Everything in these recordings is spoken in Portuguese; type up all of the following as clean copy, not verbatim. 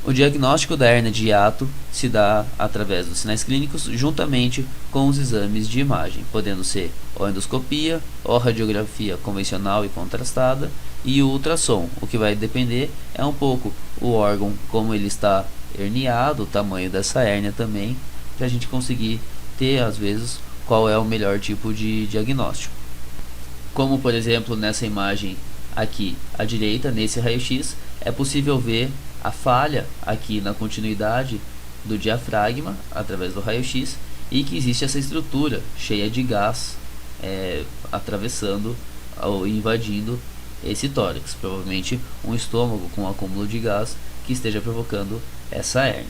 O diagnóstico da hérnia de hiato se dá através dos sinais clínicos juntamente com os exames de imagem, podendo ser ou endoscopia, ou radiografia convencional e contrastada, e o ultrassom. O que vai depender é um pouco o órgão, como ele está herniado, o tamanho dessa hérnia também, para a gente conseguir ter, às vezes, qual é o melhor tipo de diagnóstico. Como, por exemplo, nessa imagem aqui à direita, nesse raio-x, é possível ver a falha aqui na continuidade do diafragma através do raio-x, e que existe essa estrutura cheia de gás atravessando ou invadindo esse tórax, provavelmente um estômago com um acúmulo de gás que esteja provocando essa hérnia.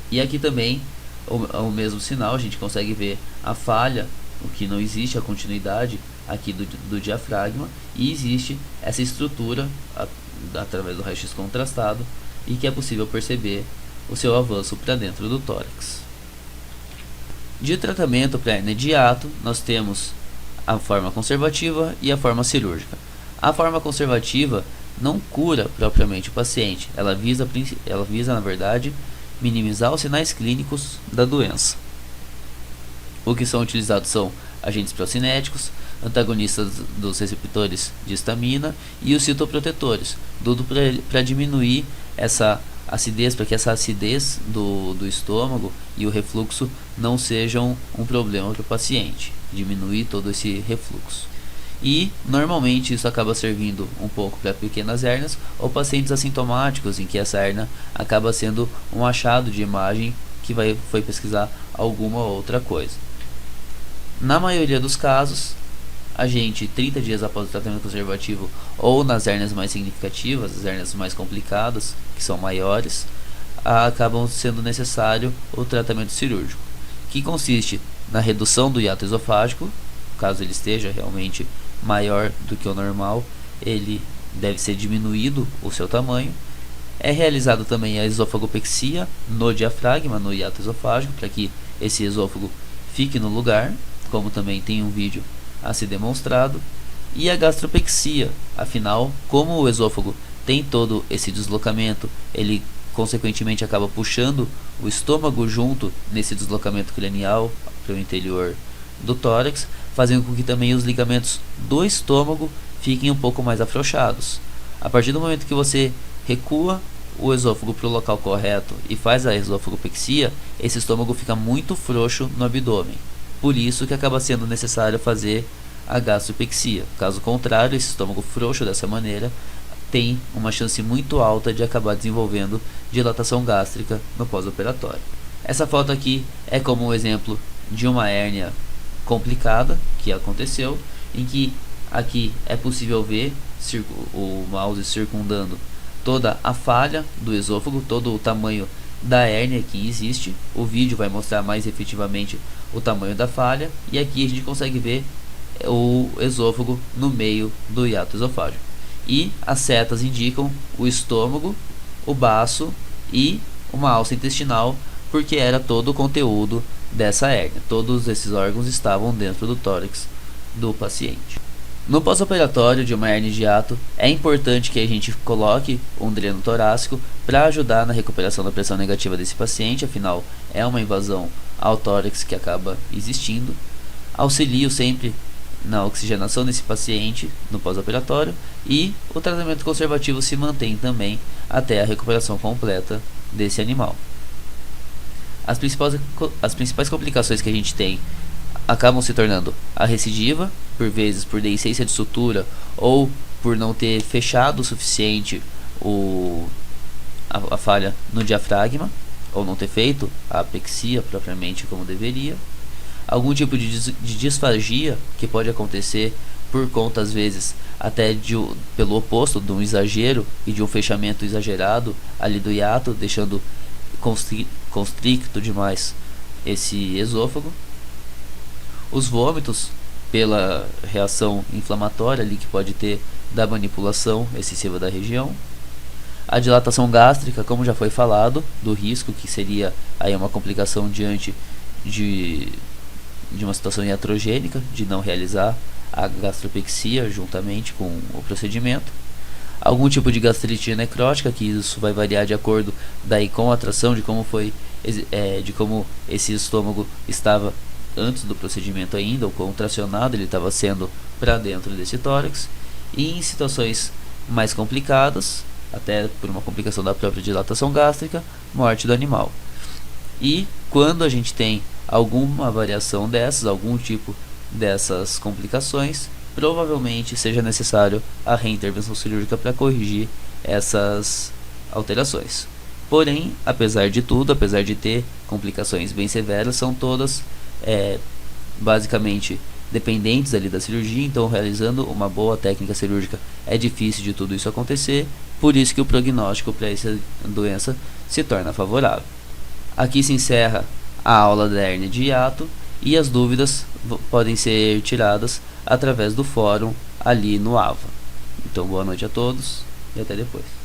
E aqui também o mesmo sinal, a gente consegue ver a falha, o que não existe a continuidade aqui do diafragma, e existe essa estrutura através do raio-x contrastado, e que é possível perceber o seu avanço para dentro do tórax. De tratamento para hérnia de hiato, nós temos a forma conservativa e a forma cirúrgica. A forma conservativa não cura propriamente o paciente, ela visa na verdade minimizar os sinais clínicos da doença. O que são utilizados são agentes procinéticos, antagonistas dos receptores de histamina e os citoprotetores, tudo para diminuir essa acidez, para que essa acidez do estômago e o refluxo não sejam um problema para o paciente, diminuir todo esse refluxo. E normalmente isso acaba servindo um pouco para pequenas hérnias ou pacientes assintomáticos, em que essa hérnia acaba sendo um achado de imagem que foi pesquisar alguma outra coisa. Na maioria dos casos, a gente, 30 dias após o tratamento conservativo, ou nas hérnias mais significativas, as hérnias mais complicadas, que são maiores, acabam sendo necessário o tratamento cirúrgico, que consiste na redução do hiato esofágico. Caso ele esteja realmente maior do que o normal, ele deve ser diminuído o seu tamanho. É realizado também a esofagopexia no diafragma, no hiato esofágico, para que esse esôfago fique no lugar, como também tem um vídeo a ser demonstrado. E a gastropexia, afinal, como o esôfago tem todo esse deslocamento, ele consequentemente acaba puxando o estômago junto nesse deslocamento cranial para o interior do tórax, fazendo com que também os ligamentos do estômago fiquem um pouco mais afrouxados. A partir do momento que você recua o esôfago para o local correto e faz a esofagopexia, esse estômago fica muito frouxo no abdômen. Por isso que acaba sendo necessário fazer a gastropexia. Caso contrário, esse estômago frouxo dessa maneira tem uma chance muito alta de acabar desenvolvendo dilatação gástrica no pós-operatório. Essa foto aqui é como um exemplo de uma hérnia complicada que aconteceu, em que aqui é possível ver o mouse circundando toda a falha do esôfago, todo o tamanho da hérnia que existe. O vídeo vai mostrar mais efetivamente o tamanho da falha, e aqui a gente consegue ver o esôfago no meio do hiato esofágico, e as setas indicam o estômago, o baço e uma alça intestinal, porque era todo o conteúdo dessa hérnia. Todos esses órgãos estavam dentro do tórax do paciente. No pós-operatório de uma hérnia de hiato, é importante que a gente coloque um dreno torácico para ajudar na recuperação da pressão negativa desse paciente, afinal é uma invasão ao tórax que acaba existindo. Auxilio sempre na oxigenação desse paciente no pós-operatório, e o tratamento conservativo se mantém também até a recuperação completa desse animal. As principais complicações que a gente tem acabam se tornando a recidiva, por vezes por deiscência de sutura ou por não ter fechado o suficiente a falha no diafragma, ou não ter feito a apexia propriamente como deveria. Algum tipo de disfagia que pode acontecer por conta, às vezes, até pelo oposto, de um exagero e de um fechamento exagerado ali do hiato, deixando constricto demais esse esôfago. Os vômitos, pela reação inflamatória ali que pode ter da manipulação excessiva da região. A dilatação gástrica, como já foi falado, do risco, que seria aí uma complicação diante de uma situação iatrogênica, de não realizar a gastropexia juntamente com o procedimento. algum tipo de gastrite necrótica, que isso vai variar de acordo daí com a tração, de como foi, de como esse estômago estava antes do procedimento ainda, ou quão tracionado ele estava sendo para dentro desse tórax. E em situações mais complicadas, até por uma complicação da própria dilatação gástrica, morte do animal. E quando a gente tem alguma variação dessas, algum tipo dessas complicações, provavelmente seja necessário a reintervenção cirúrgica para corrigir essas alterações. Porém, apesar de tudo, apesar de ter complicações bem severas, são todas basicamente dependentes ali da cirurgia, então realizando uma boa técnica cirúrgica é difícil de tudo isso acontecer, por isso que o prognóstico para essa doença se torna favorável. Aqui se encerra a aula da hérnia de hiato e as dúvidas podem ser tiradas através do fórum ali no AVA. Então boa noite a todos e até depois.